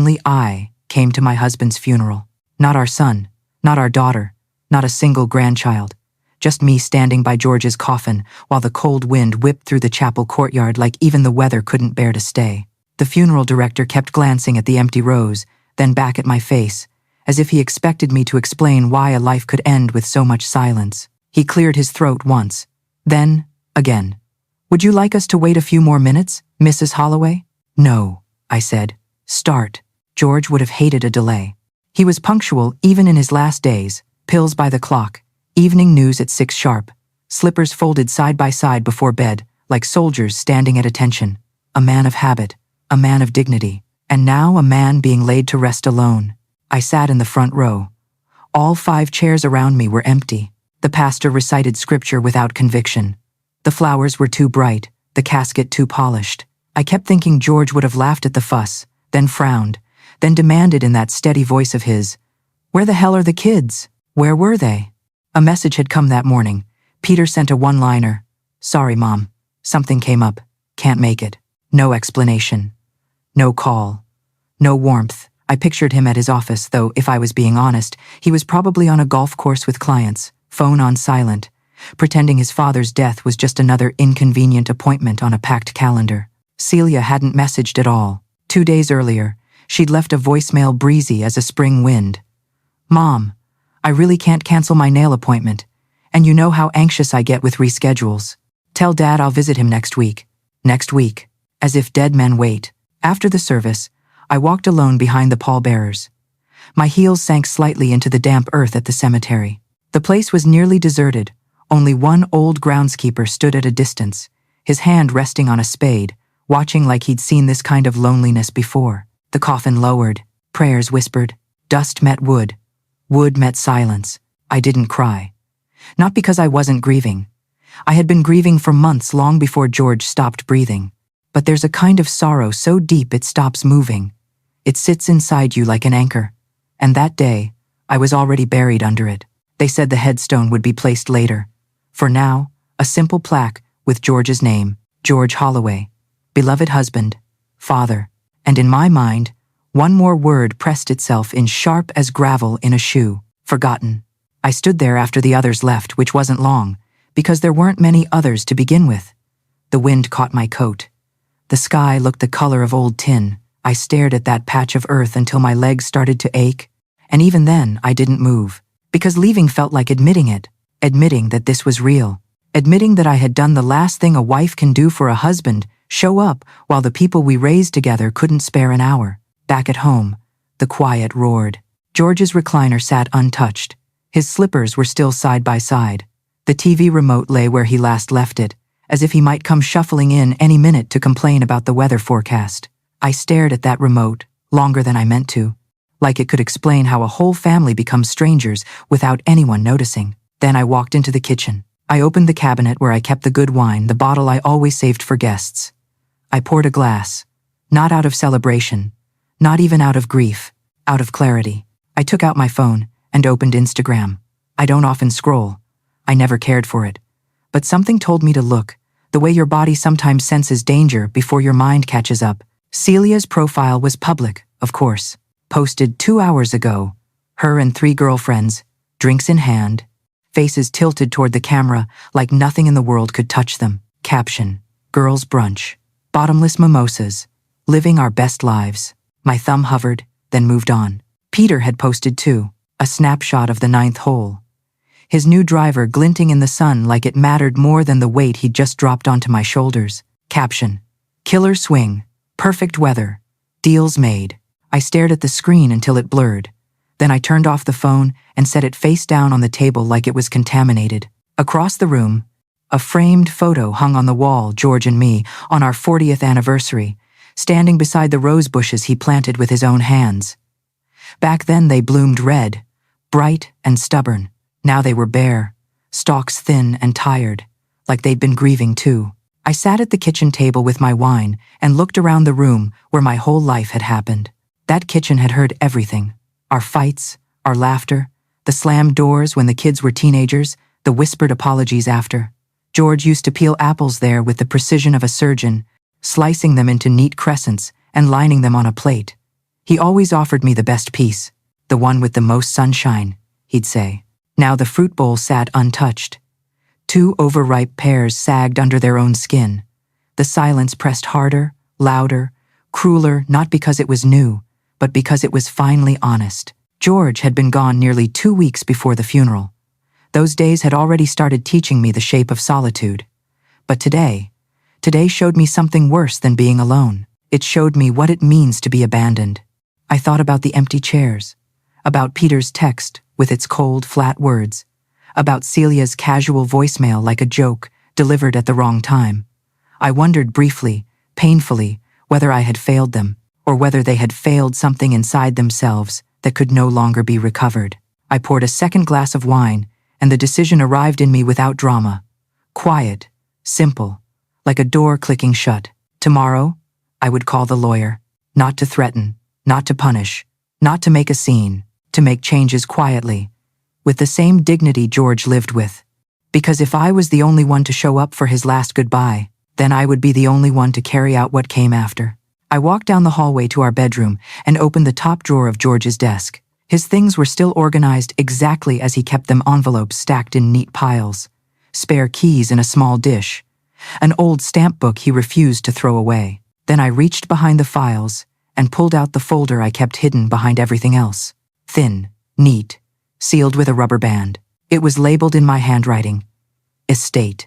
only I came to my husband's funeral. Not our son, not our daughter, not a single grandchild. Just me standing by George's coffin while the cold wind whipped through the chapel courtyard like even the weather couldn't bear to stay. The funeral director kept glancing at the empty rows, then back at my face, as if he expected me to explain why a life could end with so much silence. He cleared his throat once, then again. "Would you like us to wait a few more minutes, Mrs. Holloway?" "No," I said. "Start." George would have hated a delay. He was punctual even in his last days, pills by the clock, evening news at 6 sharp, slippers folded side by side before bed, like soldiers standing at attention. A man of habit, a man of dignity, and now a man being laid to rest alone. I sat in the front row. All 5 chairs around me were empty. The pastor recited scripture without conviction. The flowers were too bright, the casket too polished. I kept thinking George would have laughed at the fuss, then frowned, then demanded in that steady voice of his, "Where the hell are the kids? Where were they?" A message had come that morning. Peter sent a one-liner. "Sorry, Mom. Something came up. Can't make it." No explanation. No call. No warmth. I pictured him at his office, though, if I was being honest, he was probably on a golf course with clients, phone on silent, pretending his father's death was just another inconvenient appointment on a packed calendar. Celia hadn't messaged at all. 2 days earlier, she'd left a voicemail breezy as a spring wind. "Mom, I really can't cancel my nail appointment, and you know how anxious I get with reschedules. Tell Dad I'll visit him next week." Next week. As if dead men wait. After the service, I walked alone behind the pallbearers. My heels sank slightly into the damp earth at the cemetery. The place was nearly deserted. Only one old groundskeeper stood at a distance, his hand resting on a spade, watching like he'd seen this kind of loneliness before. The coffin lowered. Prayers whispered. Dust met wood. Wood met silence. I didn't cry. Not because I wasn't grieving. I had been grieving for months long before George stopped breathing. But there's a kind of sorrow so deep it stops moving. It sits inside you like an anchor. And that day, I was already buried under it. They said the headstone would be placed later. For now, a simple plaque with George's name, George Holloway, beloved husband, father, and in my mind, one more word pressed itself in sharp as gravel in a shoe, forgotten. I stood there after the others left, which wasn't long, because there weren't many others to begin with. The wind caught my coat. The sky looked the color of old tin. I stared at that patch of earth until my legs started to ache, and even then I didn't move, because leaving felt like admitting it, admitting that this was real, admitting that I had done the last thing a wife can do for a husband, show up while the people we raised together couldn't spare an hour. Back at home, the quiet roared. George's recliner sat untouched. His slippers were still side by side. The TV remote lay where he last left it, as if he might come shuffling in any minute to complain about the weather forecast. I stared at that remote, longer than I meant to, like it could explain how a whole family becomes strangers without anyone noticing. Then I walked into the kitchen. I opened the cabinet where I kept the good wine, the bottle I always saved for guests. I poured a glass, not out of celebration, not even out of grief, out of clarity. I took out my phone and opened Instagram. I don't often scroll. I never cared for it. But something told me to look, the way your body sometimes senses danger before your mind catches up. Celia's profile was public, of course. Posted 2 hours ago. Her and 3 girlfriends, drinks in hand, faces tilted toward the camera like nothing in the world could touch them. Caption: girls' brunch. Bottomless mimosas. Living our best lives. My thumb hovered, then moved on. Peter had posted too, a snapshot of the 9th hole. His new driver glinting in the sun like it mattered more than the weight he'd just dropped onto my shoulders. Caption: killer swing. Perfect weather. Deals made. I stared at the screen until it blurred. Then I turned off the phone and set it face down on the table like it was contaminated. Across the room, a framed photo hung on the wall, George and me, on our 40th anniversary, standing beside the rose bushes he planted with his own hands. Back then they bloomed red, bright and stubborn. Now they were bare, stalks thin and tired, like they'd been grieving too. I sat at the kitchen table with my wine and looked around the room where my whole life had happened. That kitchen had heard everything. Our fights, our laughter, the slammed doors when the kids were teenagers, the whispered apologies after. George used to peel apples there with the precision of a surgeon, slicing them into neat crescents and lining them on a plate. He always offered me the best piece, the one with the most sunshine, he'd say. Now the fruit bowl sat untouched. 2 overripe pears sagged under their own skin. The silence pressed harder, louder, crueler, not because it was new, but because it was finally honest. George had been gone nearly 2 weeks before the funeral. Those days had already started teaching me the shape of solitude. But today showed me something worse than being alone. It showed me what it means to be abandoned. I thought about the empty chairs, about Peter's text with its cold, flat words, about Celia's casual voicemail like a joke delivered at the wrong time. I wondered briefly, painfully, whether I had failed them, or whether they had failed something inside themselves that could no longer be recovered. I poured a second glass of wine, and the decision arrived in me without drama. Quiet, simple, like a door clicking shut. Tomorrow, I would call the lawyer, not to threaten, not to punish, not to make a scene, to make changes quietly, with the same dignity George lived with. Because if I was the only one to show up for his last goodbye, then I would be the only one to carry out what came after. I walked down the hallway to our bedroom and opened the top drawer of George's desk. His things were still organized exactly as he kept them, envelopes stacked in neat piles, spare keys in a small dish, an old stamp book he refused to throw away. Then I reached behind the files and pulled out the folder I kept hidden behind everything else. Thin, neat, sealed with a rubber band. It was labeled in my handwriting, Estate.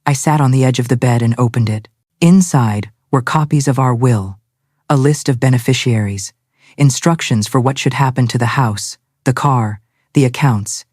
I sat on the edge of the bed and opened it. Inside were copies of our will, a list of beneficiaries, instructions for what should happen to the house, the car, the accounts,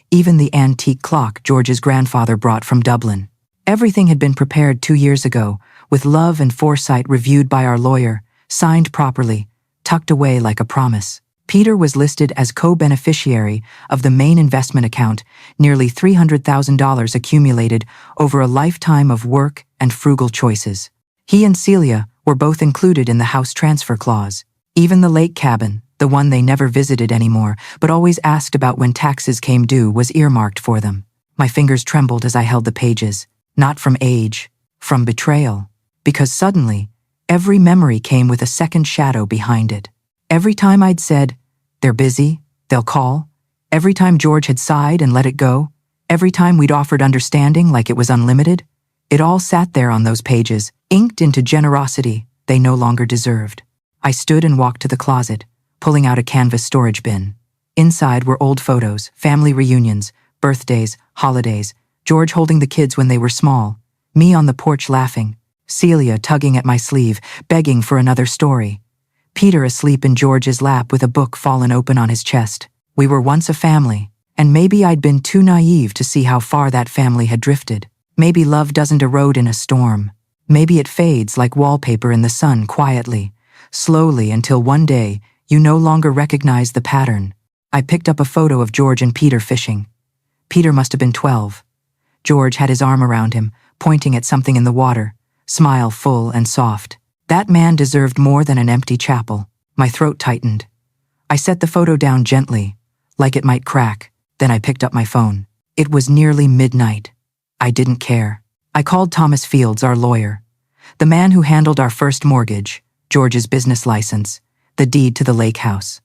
even the antique clock George's grandfather brought from Dublin. Everything had been prepared 2 years ago, with love and foresight, reviewed by our lawyer, signed properly, tucked away like a promise. Peter was listed as co-beneficiary of the main investment account, nearly $300,000 accumulated over a lifetime of work and frugal choices. He and Celia were both included in the house transfer clause. Even the lake cabin, the one they never visited anymore, but always asked about when taxes came due, was earmarked for them. My fingers trembled as I held the pages, not from age, from betrayal, because suddenly, every memory came with a second shadow behind it. Every time I'd said, "They're busy, they'll call," every time George had sighed and let it go, every time we'd offered understanding like it was unlimited, it all sat there on those pages, inked into generosity they no longer deserved. I stood and walked to the closet, pulling out a canvas storage bin. Inside were old photos, family reunions, birthdays, holidays, George holding the kids when they were small, me on the porch laughing, Celia tugging at my sleeve, begging for another story, Peter asleep in George's lap with a book fallen open on his chest. We were once a family, and maybe I'd been too naive to see how far that family had drifted. Maybe love doesn't erode in a storm. Maybe it fades like wallpaper in the sun, quietly, slowly, until one day you no longer recognize the pattern. I picked up a photo of George and Peter fishing. Peter must have been 12. George had his arm around him, pointing at something in the water, smile full and soft. That man deserved more than an empty chapel. My throat tightened. I set the photo down gently, like it might crack. Then I picked up my phone. It was nearly midnight. I didn't care. I called Thomas Fields, our lawyer, the man who handled our first mortgage, George's business license, the deed to the lake house.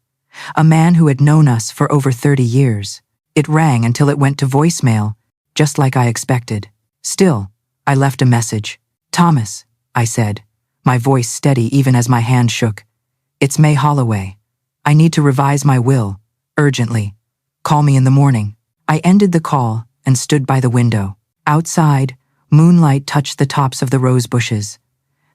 A man who had known us for over 30 years. It rang until it went to voicemail, just like I expected. Still, I left a message. "Thomas," I said, my voice steady even as my hand shook. "It's May Holloway. I need to revise my will, urgently. Call me in the morning." I ended the call and stood by the window. Outside, moonlight touched the tops of the rose bushes.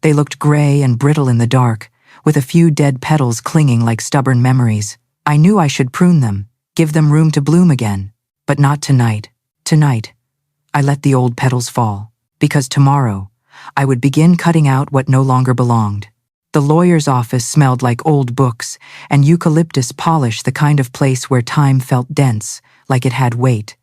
They looked gray and brittle in the dark, with a few dead petals clinging like stubborn memories. I knew I should prune them, give them room to bloom again. But not tonight. Tonight, I let the old petals fall, because tomorrow, I would begin cutting out what no longer belonged. The lawyer's office smelled like old books and eucalyptus polish, the kind of place where time felt dense, like it had weight.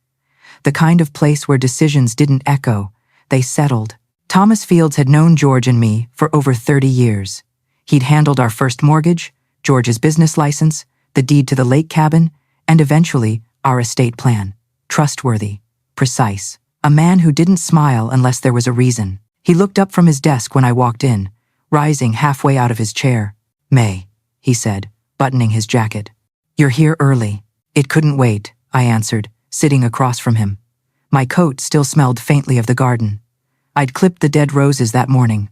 The kind of place where decisions didn't echo, they settled. Thomas Fields had known George and me for over 30 years. He'd handled our first mortgage, George's business license, the deed to the lake cabin, and eventually our estate plan. Trustworthy, precise, a man who didn't smile unless there was a reason. He looked up from his desk when I walked in, rising halfway out of his chair. "May," he said, buttoning his jacket. "You're here early." "It couldn't wait," I answered, sitting across from him. My coat still smelled faintly of the garden. I'd clipped the dead roses that morning.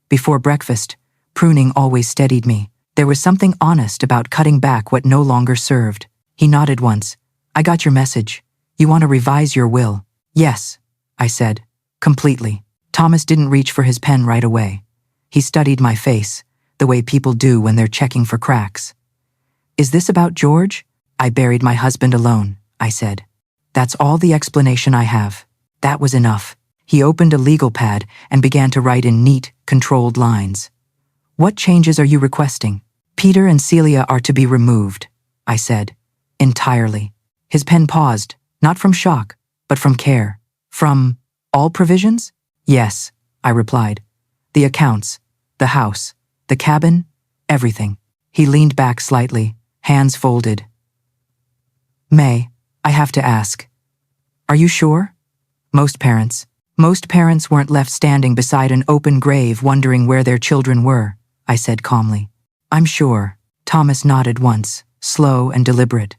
Before breakfast, pruning always steadied me. There was something honest about cutting back what no longer served. He nodded once. "I got your message. You want to revise your will?" "Yes," I said, completely. Thomas didn't reach for his pen right away. He studied my face, the way people do when they're checking for cracks. "Is this about George?" "I buried my husband alone," I said. "That's all the explanation I have." That was enough. He opened a legal pad and began to write in neat, controlled lines. "What changes are you requesting?" "Peter and Celia are to be removed," I said. "Entirely." His pen paused, not from shock, but from care. "From all provisions?" "Yes," I replied. "The accounts, the house, the cabin, everything." He leaned back slightly, hands folded. "May, I have to ask. Are you sure?" Most parents weren't left standing beside an open grave wondering where their children were," I said calmly. "I'm sure." Thomas nodded once, slow and deliberate.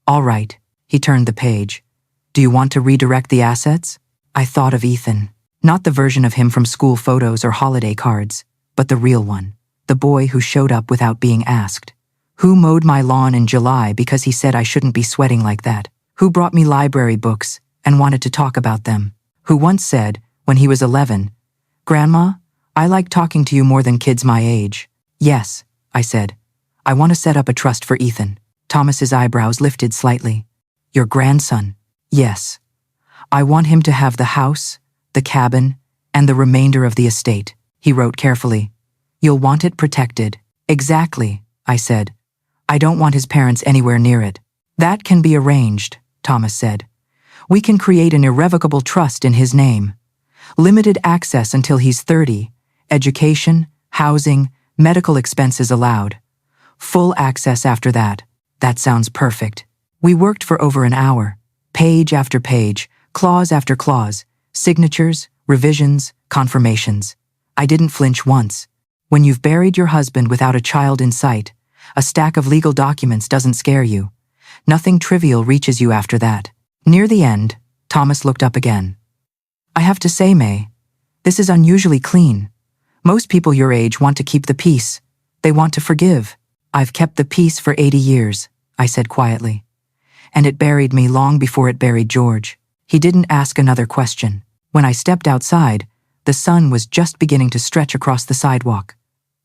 "All right." He turned the page. "Do you want to redirect the assets?" I thought of Ethan. Not the version of him from school photos or holiday cards, but the real one. The boy who showed up without being asked. Who mowed my lawn in July because he said I shouldn't be sweating like that? Who brought me library books and wanted to talk about them? Who once said, when he was 11, "Grandma, I like talking to you more than kids my age." "Yes," I said. "I want to set up a trust for Ethan." Thomas's eyebrows lifted slightly. "Your grandson?" "Yes. I want him to have the house, the cabin, and the remainder of the estate," he wrote carefully. "You'll want it protected." "Exactly," I said. "I don't want his parents anywhere near it." "That can be arranged," Thomas said. "We can create an irrevocable trust in his name. Limited access until he's 30, education, housing, medical expenses allowed. Full access after that." "That sounds perfect." We worked for over an hour, page after page, clause after clause, signatures, revisions, confirmations. I didn't flinch once. When you've buried your husband without a child in sight, a stack of legal documents doesn't scare you. Nothing trivial reaches you after that. Near the end, Thomas looked up again. "I have to say, May, this is unusually clean. Most people your age want to keep the peace. They want to forgive. I've kept the peace for 80 years, I said quietly. And it buried me long before it buried George. He didn't ask another question. When I stepped outside, the sun was just beginning to stretch across the sidewalk.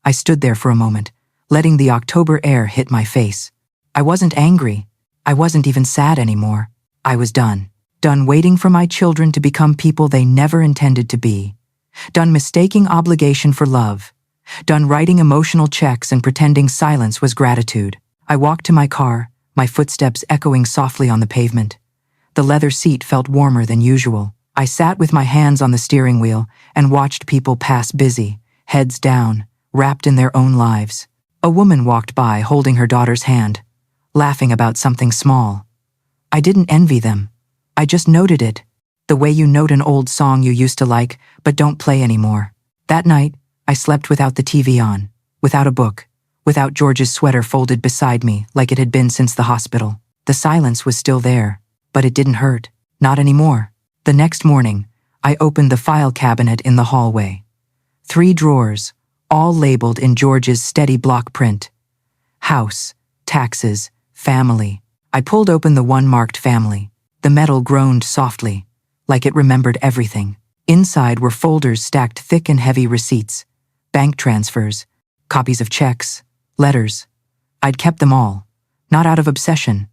I stood there for a moment, letting the October air hit my face. I wasn't angry. I wasn't even sad anymore. I was done. Done waiting for my children to become people they never intended to be. Done mistaking obligation for love. Done writing emotional checks and pretending silence was gratitude. I walked to my car, my footsteps echoing softly on the pavement. The leather seat felt warmer than usual. I sat with my hands on the steering wheel and watched people pass busy, heads down, wrapped in their own lives. A woman walked by holding her daughter's hand, laughing about something small. I didn't envy them. I just noted it, the way you note an old song you used to like but don't play anymore. That night, I slept without the TV on, without a book, without George's sweater folded beside me like it had been since the hospital. The silence was still there, but it didn't hurt. Not anymore. The next morning, I opened the file cabinet in the hallway. 3 drawers, all labeled in George's steady block print. House, taxes, family. I pulled open the one marked family. The metal groaned softly, like it remembered everything. Inside were folders stacked thick and heavy receipts, bank transfers, copies of checks, letters. I'd kept them all, not out of obsession,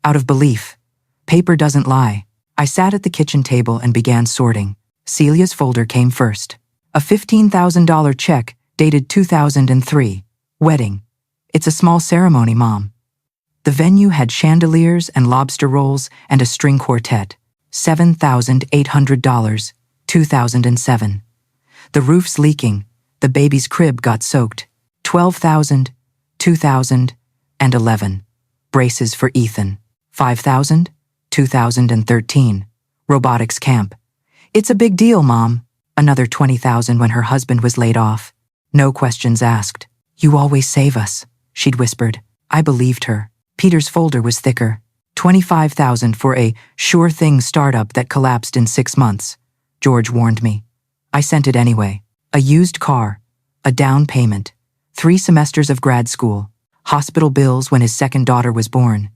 out of belief. Paper doesn't lie. I sat at the kitchen table and began sorting. Celia's folder came first. A $15,000 check dated 2003. Wedding. It's a small ceremony, Mom. The venue had chandeliers and lobster rolls and a string quartet. $7,800, 2007. The roof's leaking. The baby's crib got soaked. 12,000, 2011. Braces for Ethan. 5,000, 2013. Robotics camp. It's a big deal, Mom. Another 20,000 when her husband was laid off. No questions asked. You always save us, she'd whispered. I believed her. Peter's folder was thicker. 25,000 for a sure thing startup that collapsed in 6 months, George warned me. I sent it anyway. A used car, a down payment, 3 semesters of grad school, hospital bills when his second daughter was born,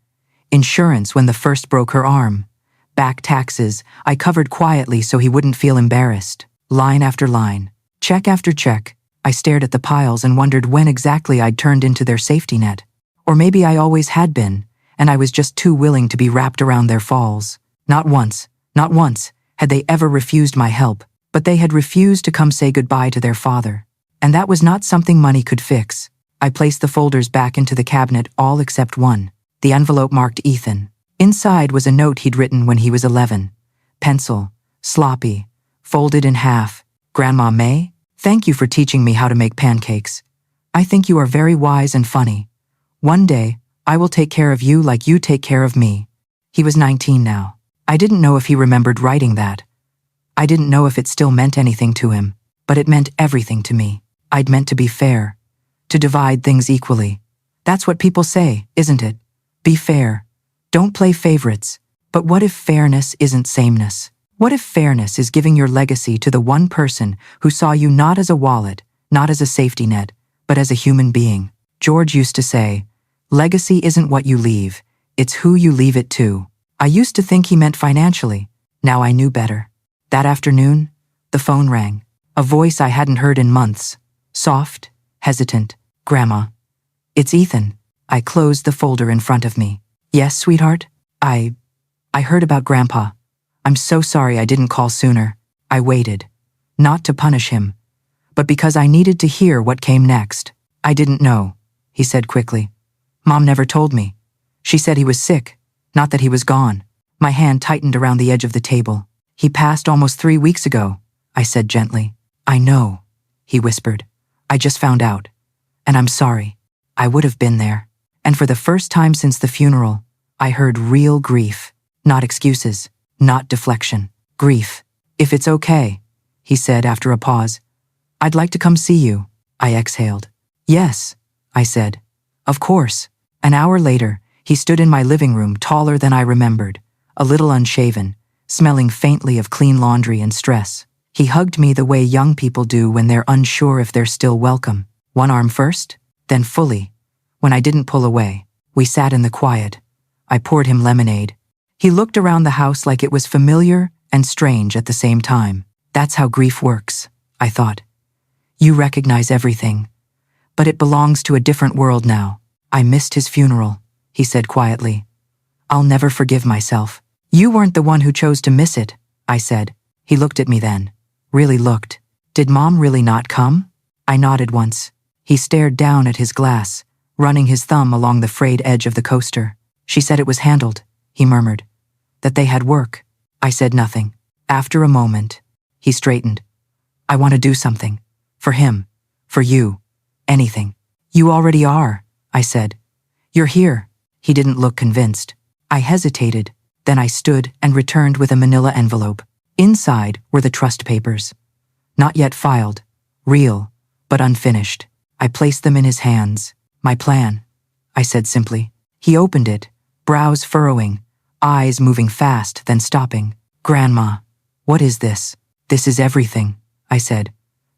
insurance when the first broke her arm, back taxes I covered quietly so he wouldn't feel embarrassed. Line after line, check after check. I stared at the piles and wondered when exactly I'd turned into their safety net. Or maybe I always had been, and I was just too willing to be wrapped around their falls. Not once had they ever refused my help, but they had refused to come say goodbye to their father. And that was not something money could fix. I placed the folders back into the cabinet, all except one, the envelope marked Ethan. Inside was a note he'd written when he was 11. Pencil, sloppy, folded in half. Grandma May, thank you for teaching me how to make pancakes. I think you are very wise and funny. One day, I will take care of you like you take care of me. He was 19 now. I didn't know if he remembered writing that. I didn't know if it still meant anything to him, but it meant everything to me. I'd meant to be fair, to divide things equally. That's what people say, isn't it? Be fair. Don't play favorites. But what if fairness isn't sameness? What if fairness is giving your legacy to the one person who saw you not as a wallet, not as a safety net, but as a human being? George used to say, legacy isn't what you leave, it's who you leave it to. I used to think he meant financially. Now I knew better. That afternoon, the phone rang. A voice I hadn't heard in months. Soft, hesitant. Grandma. It's Ethan. I closed the folder in front of me. Yes, sweetheart? I heard about Grandpa. I'm so sorry I didn't call sooner. I waited. Not to punish him, but because I needed to hear what came next. I didn't know, he said quickly. Mom never told me. She said he was sick, not that he was gone. My hand tightened around the edge of the table. He passed almost 3 weeks ago, I said gently. I know, he whispered. I just found out. And I'm sorry. I would have been there. And for the first time since the funeral, I heard real grief. Not excuses, not deflection. Grief. If it's okay, he said after a pause. I'd like to come see you, I exhaled. Yes, I said. Of course. An hour later, he stood in my living room, taller than I remembered, a little unshaven, smelling faintly of clean laundry and stress. He hugged me the way young people do when they're unsure if they're still welcome. One arm first, then fully. When I didn't pull away, we sat in the quiet. I poured him lemonade. He looked around the house like it was familiar and strange at the same time. That's how grief works, I thought. You recognize everything. But it belongs to a different world now. I missed his funeral, he said quietly. I'll never forgive myself. You weren't the one who chose to miss it, I said. He looked at me then. Really looked. Did Mom really not come? I nodded once. He stared down at his glass, running his thumb along the frayed edge of the coaster. She said it was handled, he murmured. That they had work. I said nothing. After a moment, he straightened. I want to do something. For him. For you. Anything. You already are, I said. You're here. He didn't look convinced. I hesitated. Then I stood and returned with a manila envelope. Inside were the trust papers. Not yet filed. Real, but unfinished. I placed them in his hands. My plan, I said simply. He opened it, brows furrowing, eyes moving fast, then stopping. Grandma, what is this? This is everything, I said.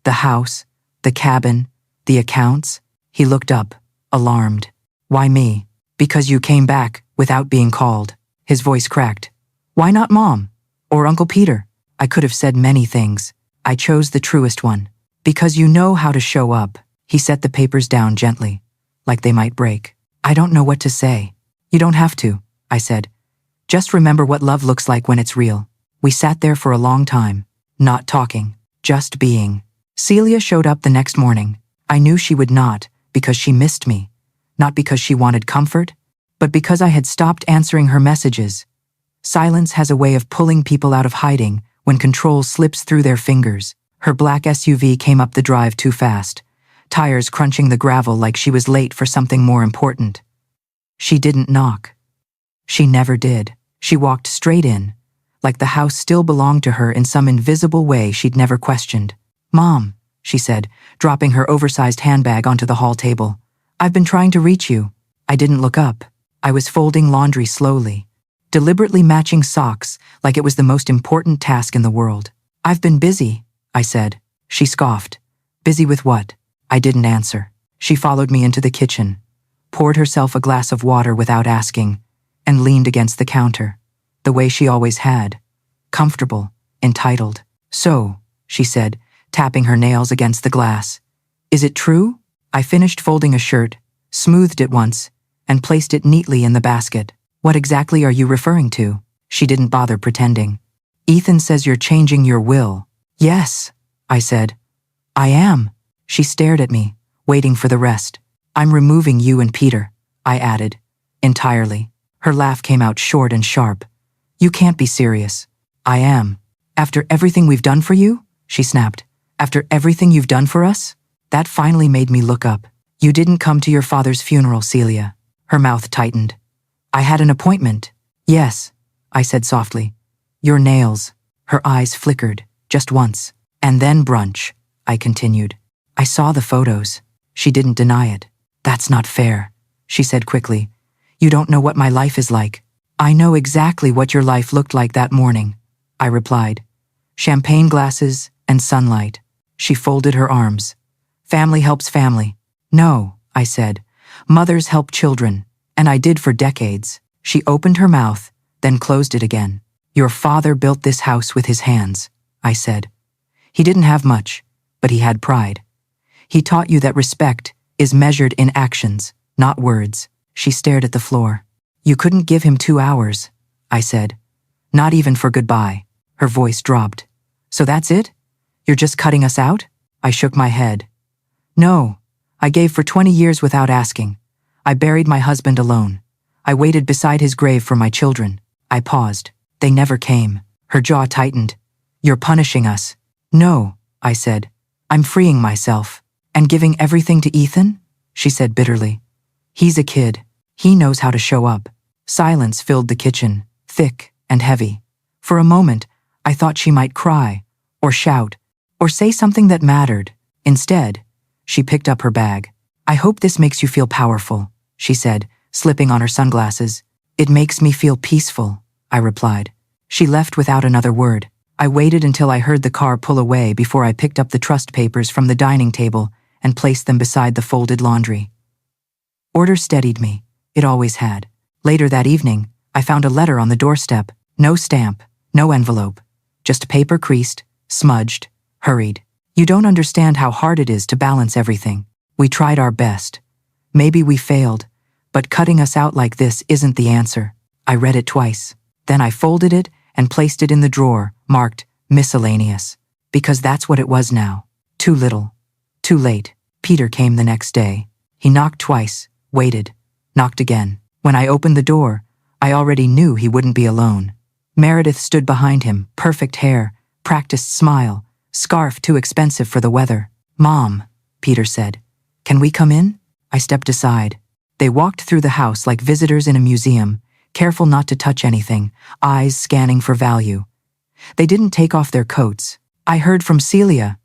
The house, the cabin, the accounts. He looked up, alarmed. Why me? Because you came back without being called. His voice cracked. Why not Mom? Or Uncle Peter? I could have said many things. I chose the truest one. Because you know how to show up. He set the papers down gently, like they might break. I don't know what to say. You don't have to, I said. Just remember what love looks like when it's real. We sat there for a long time, not talking, just being. Celia showed up the next morning. I knew she would not, because she missed me. Not because she wanted comfort, but because I had stopped answering her messages. Silence has a way of pulling people out of hiding when control slips through their fingers. Her black SUV came up the drive too fast, tires crunching the gravel like she was late for something more important. She didn't knock. She never did. She walked straight in, like the house still belonged to her in some invisible way she'd never questioned. Mom, she said, dropping her oversized handbag onto the hall table. I've been trying to reach you. I didn't look up. I was folding laundry slowly, deliberately matching socks like it was the most important task in the world. "I've been busy," I said. She scoffed. "Busy with what?" I didn't answer. She followed me into the kitchen, poured herself a glass of water without asking, and leaned against the counter, the way she always had. Comfortable, entitled. "So," she said, tapping her nails against the glass. "Is it true?" I finished folding a shirt, smoothed it once, and placed it neatly in the basket. "What exactly are you referring to?" She didn't bother pretending. "Ethan says you're changing your will." "Yes," I said. "I am." She stared at me, waiting for the rest. "I'm removing you and Peter," I added. "Entirely." Her laugh came out short and sharp. "You can't be serious." "I am." "After everything we've done for you?" she snapped. "After everything you've done for us?" That finally made me look up. "You didn't come to your father's funeral, Celia." Her mouth tightened. "I had an appointment." "Yes," I said softly. "Your nails." Her eyes flickered, just once. "And then brunch," I continued. "I saw the photos." She didn't deny it. "That's not fair," she said quickly. "You don't know what my life is like." "I know exactly what your life looked like that morning," I replied. "Champagne glasses and sunlight." She folded her arms. "Family helps family." "No," I said. "Mothers help children, and I did for decades." She opened her mouth, then closed it again. "Your father built this house with his hands," I said. "He didn't have much, but he had pride. He taught you that respect is measured in actions, not words." She stared at the floor. "You couldn't give him 2 hours," I said. "Not even for goodbye." Her voice dropped. "So that's it? You're just cutting us out?" I shook my head. "No, I gave for 20 years without asking. I buried my husband alone. I waited beside his grave for my children." I paused. "They never came." Her jaw tightened. "You're punishing us." "No," I said. "I'm freeing myself." "And giving everything to Ethan?" she said bitterly. "He's a kid. He knows how to show up." Silence filled the kitchen, thick and heavy. For a moment, I thought she might cry, or shout, or say something that mattered. Instead, she picked up her bag. "I hope this makes you feel powerful," she said, slipping on her sunglasses. "It makes me feel peaceful," I replied. She left without another word. I waited until I heard the car pull away before I picked up the trust papers from the dining table and placed them beside the folded laundry. Order steadied me. It always had. Later that evening, I found a letter on the doorstep. No stamp, no envelope. Just paper creased, smudged, hurried. "You don't understand how hard it is to balance everything. We tried our best. Maybe we failed, but cutting us out like this isn't the answer." I read it twice. Then I folded it and placed it in the drawer, marked miscellaneous. Because that's what it was now. Too little. Too late. Peter came the next day. He knocked twice, waited, knocked again. When I opened the door, I already knew he wouldn't be alone. Meredith stood behind him, perfect hair, practiced smile, scarf too expensive for the weather. "Mom," Peter said, "can we come in?" I stepped aside. They walked through the house like visitors in a museum, careful not to touch anything, eyes scanning for value. They didn't take off their coats. "I heard from Celia,"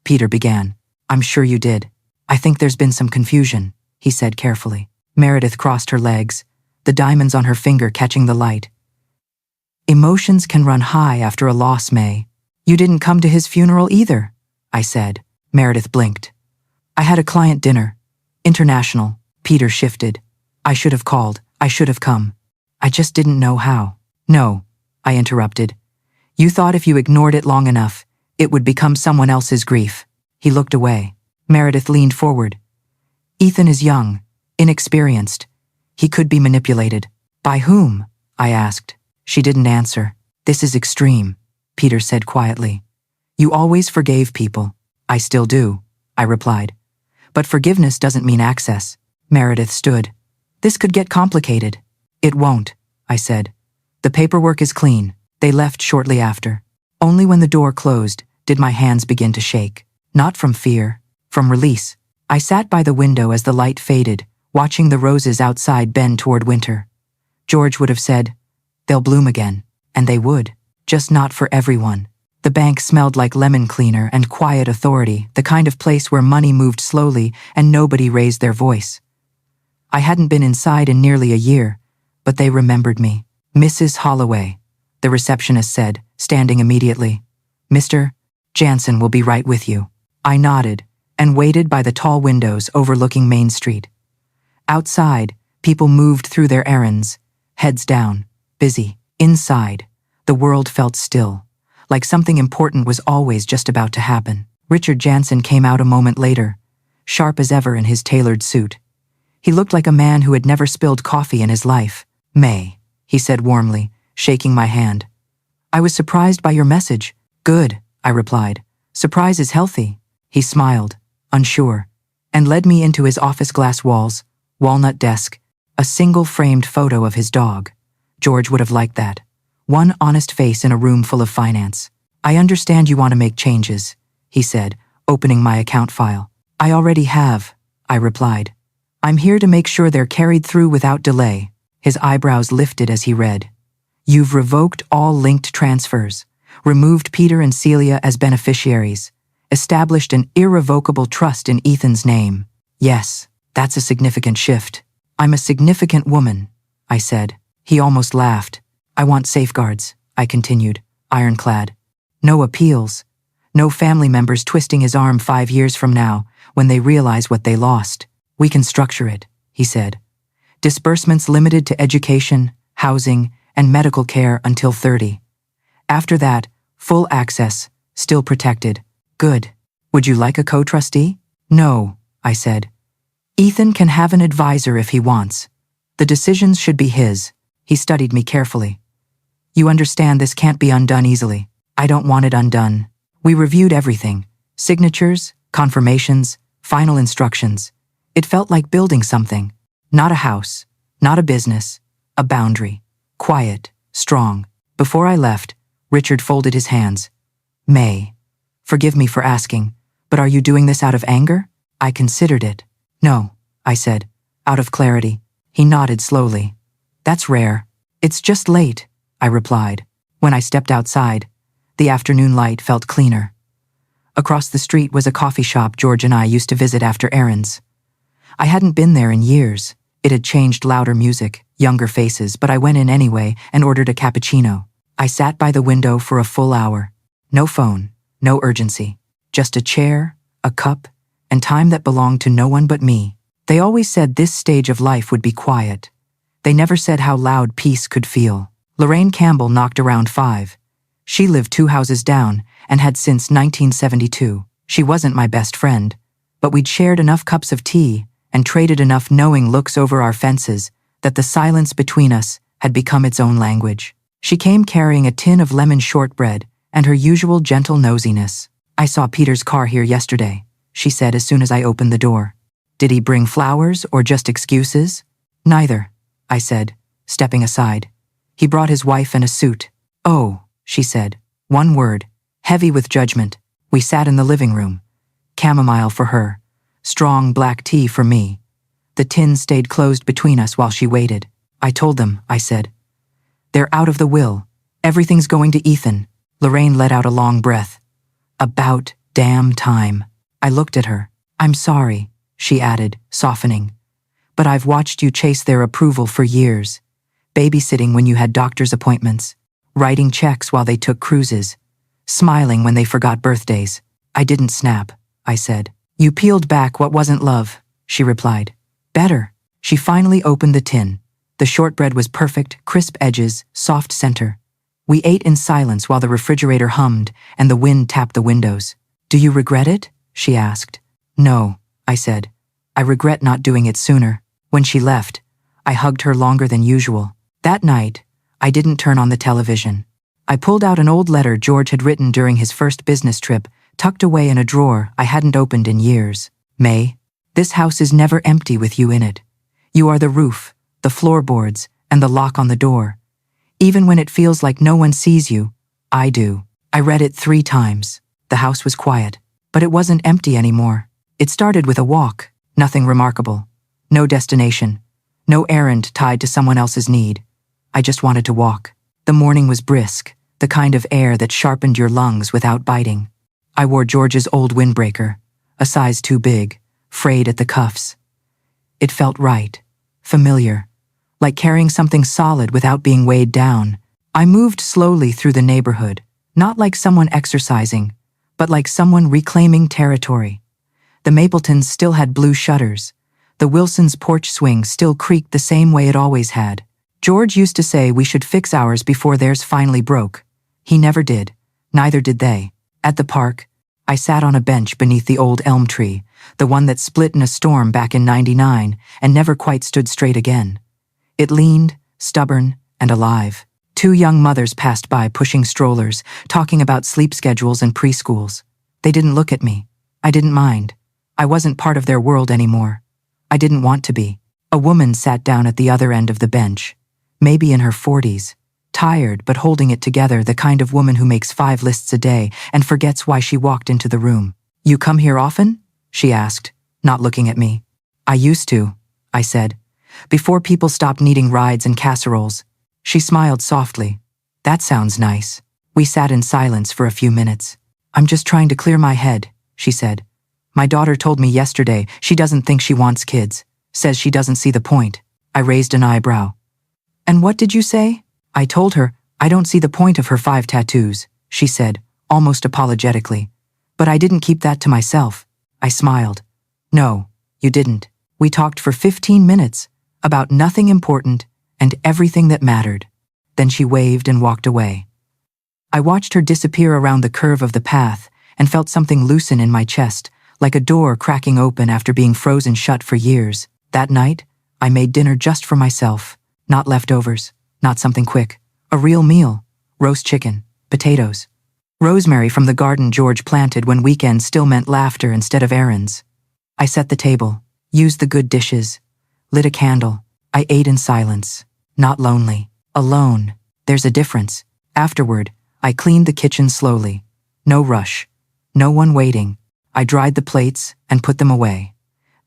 Peter began. "I'm sure you did. I think there's been some confusion," he said carefully. Meredith crossed her legs, the diamonds on her finger catching the light. "Emotions can run high after a loss, May." "You didn't come to his funeral either," I said. Meredith blinked. "I had a client dinner. International." Peter shifted. "I should have called. I should have come. I just didn't know how." "No," I interrupted. "You thought if you ignored it long enough, it would become someone else's grief." He looked away. Meredith leaned forward. "Ethan is young, inexperienced. He could be manipulated." "By whom?" I asked. She didn't answer. "This is extreme," Peter said quietly. "You always forgave people." "I still do," I replied. "But forgiveness doesn't mean access." Meredith stood. "This could get complicated." "It won't," I said. "The paperwork is clean." They left shortly after. Only when the door closed did my hands begin to shake. Not from fear, from release. I sat by the window as the light faded, watching the roses outside bend toward winter. George would have said, "They'll bloom again," and they would, just not for everyone. The bank smelled like lemon cleaner and quiet authority, the kind of place where money moved slowly and nobody raised their voice. I hadn't been inside in nearly a year, but they remembered me. Mrs. Holloway, the receptionist said, standing immediately. Mr. Jansen will be right with you. I nodded and waited by the tall windows overlooking Main Street. Outside, people moved through their errands, heads down, busy. Inside, the world felt still, like something important was always just about to happen. Richard Jansen came out a moment later, sharp as ever in his tailored suit. He looked like a man who had never spilled coffee in his life. May, he said warmly, shaking my hand. I was surprised by your message. Good, I replied. Surprise is healthy. He smiled, unsure, and led me into his office glass walls, walnut desk, a single framed photo of his dog. George would have liked that. One honest face in a room full of finance. I understand you want to make changes, he said, opening my account file. I already have, I replied. I'm here to make sure they're carried through without delay. His eyebrows lifted as he read. You've revoked all linked transfers, removed Peter and Celia as beneficiaries, established an irrevocable trust in Ethan's name. Yes, that's a significant shift. I'm a significant woman, I said. He almost laughed. I want safeguards, I continued, ironclad. No appeals. No family members twisting his arm 5 years from now when they realize what they lost. We can structure it, he said. Disbursements limited to education, housing, and medical care until 30. After that, full access, still protected. Good. Would you like a co-trustee? No, I said. Ethan can have an advisor if he wants. The decisions should be his. He studied me carefully. You understand this can't be undone easily. I don't want it undone. We reviewed everything. Signatures, confirmations, final instructions. It felt like building something. Not a house, not a business, a boundary. Quiet, strong. Before I left, Richard folded his hands. May, forgive me for asking, but are you doing this out of anger? I considered it. No, I said, out of clarity. He nodded slowly. That's rare. It's just late, I replied. When I stepped outside, the afternoon light felt cleaner. Across the street was a coffee shop George and I used to visit after errands. I hadn't been there in years. It had changed, louder music, younger faces, but I went in anyway and ordered a cappuccino. I sat by the window for a full hour. No phone, no urgency. Just a chair, a cup, and time that belonged to no one but me. They always said this stage of life would be quiet. They never said how loud peace could feel. Lorraine Campbell knocked around 5. She lived 2 houses down and had since 1972. She wasn't my best friend, but we'd shared enough cups of tea and traded enough knowing looks over our fences that the silence between us had become its own language. She came carrying a tin of lemon shortbread and her usual gentle nosiness. I saw Peter's car here yesterday, she said as soon as I opened the door. Did he bring flowers or just excuses? Neither, I said, stepping aside. He brought his wife in a suit. Oh, she said, one word, heavy with judgment. We sat in the living room. Chamomile for her, strong black tea for me. The tin stayed closed between us while she waited. I told them, I said. They're out of the will. Everything's going to Ethan. Lorraine let out a long breath. About damn time. I looked at her. I'm sorry, she added, softening. But I've watched you chase their approval for years. Babysitting when you had doctor's appointments. Writing checks while they took cruises. Smiling when they forgot birthdays. I didn't snap, I said. You peeled back what wasn't love, she replied. Better. She finally opened the tin. The shortbread was perfect, crisp edges, soft center. We ate in silence while the refrigerator hummed and the wind tapped the windows. Do you regret it? She asked. No, I said. I regret not doing it sooner. When she left, I hugged her longer than usual. That night, I didn't turn on the television. I pulled out an old letter George had written during his first business trip, tucked away in a drawer I hadn't opened in years. May, this house is never empty with you in it. You are the roof, the floorboards, and the lock on the door. Even when it feels like no one sees you, I do. I read it 3 times. The house was quiet, but it wasn't empty anymore. It started with a walk, nothing remarkable. No destination, no errand tied to someone else's need. I just wanted to walk. The morning was brisk, the kind of air that sharpened your lungs without biting. I wore George's old windbreaker, a size too big, frayed at the cuffs. It felt right. familiar, like carrying something solid without being weighed down. I moved slowly through the neighborhood, not like someone exercising, but like someone reclaiming territory. The Mapletons still had blue shutters. The Wilsons' porch swing still creaked the same way it always had. George used to say we should fix ours before theirs finally broke. He never did. Neither did they. At the park, I sat on a bench beneath the old elm tree, the one that split in a storm back in '99 and never quite stood straight again. It leaned, stubborn, and alive. Two young mothers passed by pushing strollers, talking about sleep schedules and preschools. They didn't look at me. I didn't mind. I wasn't part of their world anymore. I didn't want to be. A woman sat down at the other end of the bench, maybe in her 40s, tired but holding it together, the kind of woman who makes 5 lists a day and forgets why she walked into the room. "You come here often?" she asked, not looking at me. "I used to," I said, "before people stopped needing rides and casseroles." She smiled softly. "That sounds nice." We sat in silence for a few minutes. "I'm just trying to clear my head," she said. "My daughter told me yesterday she doesn't think she wants kids, says she doesn't see the point." I raised an eyebrow. "And what did you say?" I told her I don't see the point of her 5 tattoos, she said, almost apologetically. "But I didn't keep that to myself." I smiled. "No, you didn't. We talked for 15 minutes about nothing important and everything that mattered." Then she waved and walked away. I watched her disappear around the curve of the path and felt something loosen in my chest, like a door cracking open after being frozen shut for years. That night, I made dinner just for myself. Not leftovers, not something quick. A real meal. Roast chicken, potatoes, rosemary from the garden George planted when weekends still meant laughter instead of errands. I set the table, used the good dishes, lit a candle. I ate in silence. Not lonely. Alone. There's a difference. Afterward, I cleaned the kitchen slowly. No rush. No one waiting. I dried the plates and put them away.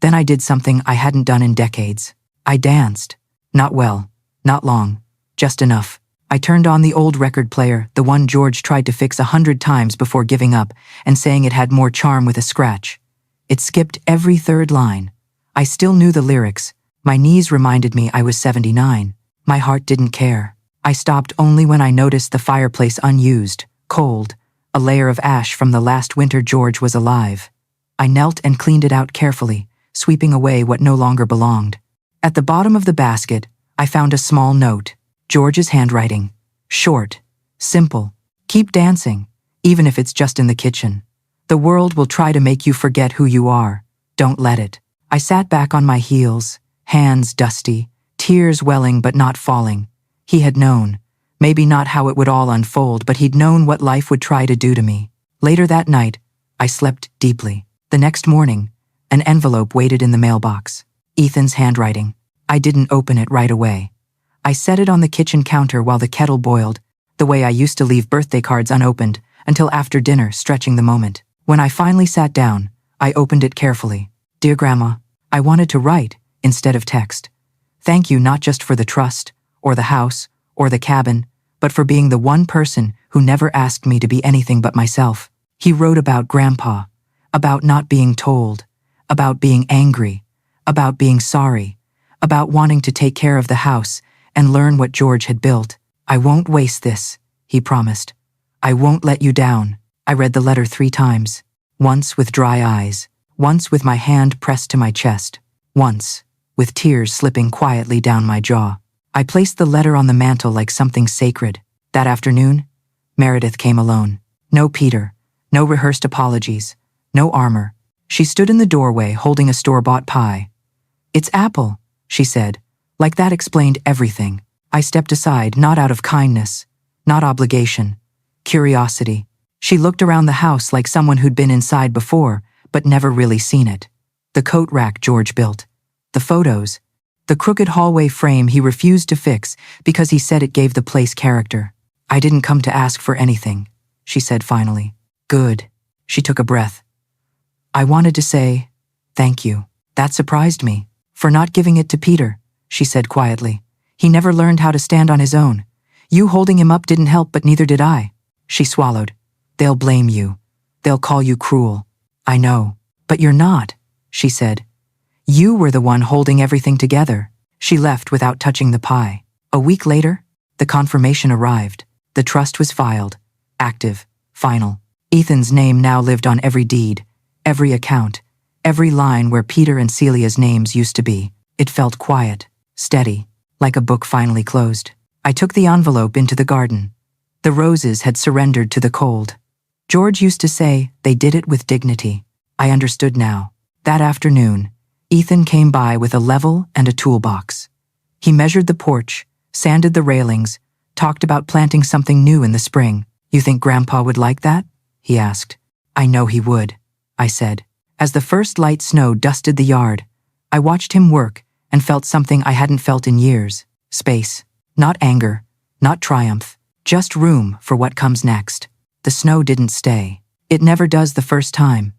Then I did something I hadn't done in decades. I danced. Not well. Not long. Just enough. I turned on the old record player, the one George tried to fix 100 times before giving up and saying it had more charm with a scratch. It skipped every third line. I still knew the lyrics. My knees reminded me I was 79. My heart didn't care. I stopped only when I noticed the fireplace unused, cold, a layer of ash from the last winter George was alive. I knelt and cleaned it out carefully, sweeping away what no longer belonged. At the bottom of the basket, I found a small note. George's handwriting. Short. Simple. "Keep dancing, even if it's just in the kitchen. The world will try to make you forget who you are. Don't let it." I sat back on my heels, hands dusty, tears welling but not falling. He had known. Maybe not how it would all unfold, but he'd known what life would try to do to me. Later that night, I slept deeply. The next morning, an envelope waited in the mailbox. Ethan's handwriting. I didn't open it right away. I set it on the kitchen counter while the kettle boiled, the way I used to leave birthday cards unopened, until after dinner, stretching the moment. When I finally sat down, I opened it carefully. "Dear Grandma, I wanted to write instead of text. Thank you not just for the trust, or the house, or the cabin, but for being the one person who never asked me to be anything but myself." He wrote about Grandpa, about not being told, about being angry, about being sorry, about wanting to take care of the house and learn what George had built. "I won't waste this," he promised. "I won't let you down." I read the letter 3 times, once with dry eyes, once with my hand pressed to my chest, once with tears slipping quietly down my jaw. I placed the letter on the mantel like something sacred. That afternoon, Meredith came alone. No Peter, no rehearsed apologies, no armor. She stood in the doorway holding a store-bought pie. "It's apple," she said. Like that explained everything. I stepped aside, not out of kindness, not obligation, curiosity. She looked around the house like someone who'd been inside before, but never really seen it. The coat rack George built, the photos, the crooked hallway frame he refused to fix because he said it gave the place character. "I didn't come to ask for anything," she said finally. "Good." She took a breath. "I wanted to say thank you." That surprised me. "For not giving it to Peter," she said quietly. "He never learned how to stand on his own. You holding him up didn't help, but neither did I." She swallowed. "They'll blame you. They'll call you cruel." "I know. But you're not," she said. "You were the one holding everything together. She left without touching the pie. A week later, the confirmation arrived. The trust was filed. Active. Final. Ethan's name now lived on every deed, every account, every line where Peter and Celia's names used to be. It felt quiet, steady, like a book finally closed. I took the envelope into the garden. The roses had surrendered to the cold. George used to say they did it with dignity. I understood now. That afternoon, Ethan came by with a level and a toolbox. He measured the porch, sanded the railings, talked about planting something new in the spring. "You think Grandpa would like that?" he asked. "I know he would," I said. As the first light snow dusted the yard, I watched him work and felt something I hadn't felt in years. Space. Not anger, not triumph, just room for what comes next. The snow didn't stay. It never does the first time.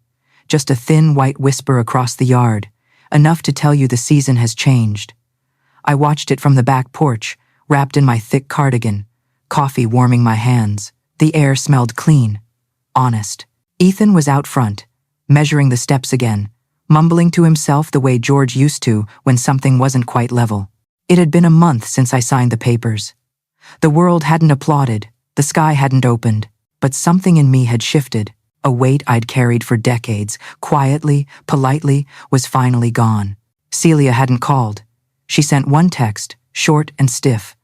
Just a thin white whisper across the yard, enough to tell you the season has changed. I watched it from the back porch, wrapped in my thick cardigan, coffee warming my hands. The air smelled clean, honest. Ethan was out front, measuring the steps again, mumbling to himself the way George used to when something wasn't quite level. It had been a month since I signed the papers. The world hadn't applauded, the sky hadn't opened, but something in me had shifted. A weight I'd carried for decades, quietly, politely, was finally gone. Celia hadn't called. She sent one text, short and stiff.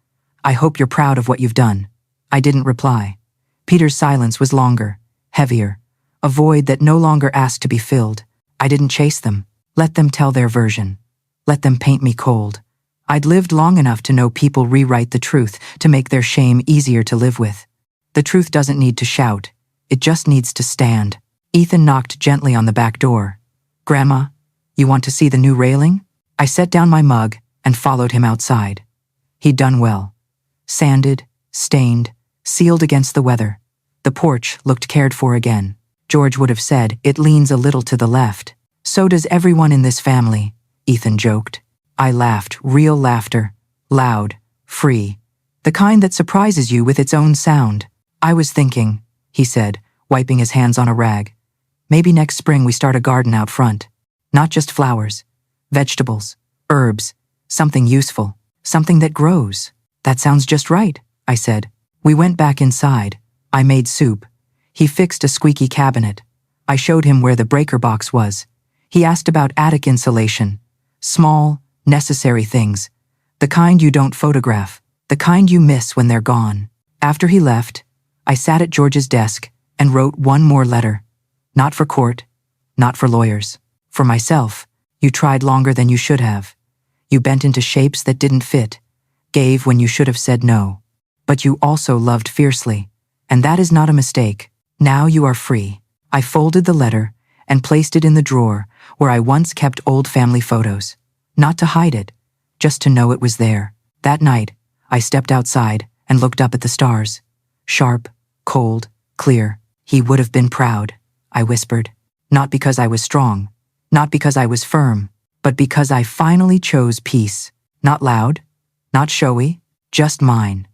"I hope you're proud of what you've done." I didn't reply. Peter's silence was longer, heavier, a void that no longer asked to be filled. I didn't chase them. Let them tell their version. Let them paint me cold. I'd lived long enough to know people rewrite the truth to make their shame easier to live with. The truth doesn't need to shout. It just needs to stand. Ethan knocked gently on the back door. "Grandma, you want to see the new railing?" I set down my mug and followed him outside. He'd done well. Sanded, stained, sealed against the weather. The porch looked cared for again. George would have said, "It leans a little to the left." "So does everyone in this family," Ethan joked. I laughed, real laughter. Loud, free. The kind that surprises you with its own sound. "I was thinking," he said, wiping his hands on a rag. "Maybe next spring we start a garden out front. Not just flowers. Vegetables. Herbs. Something useful. Something that grows." "That sounds just right," I said. We went back inside. I made soup. He fixed a squeaky cabinet. I showed him where the breaker box was. He asked about attic insulation. Small, necessary things. The kind you don't photograph. The kind you miss when they're gone. After he left, I sat at George's desk and wrote one more letter. Not for court, not for lawyers. For myself. "You tried longer than you should have. You bent into shapes that didn't fit, gave when you should have said no. But you also loved fiercely, and that is not a mistake. Now you are free." I folded the letter and placed it in the drawer where I once kept old family photos. Not to hide it, just to know it was there. That night, I stepped outside and looked up at the stars. Sharp, cold, clear. "He would have been proud," I whispered. Not because I was strong, not because I was firm, but because I finally chose peace. Not loud, not showy, just mine.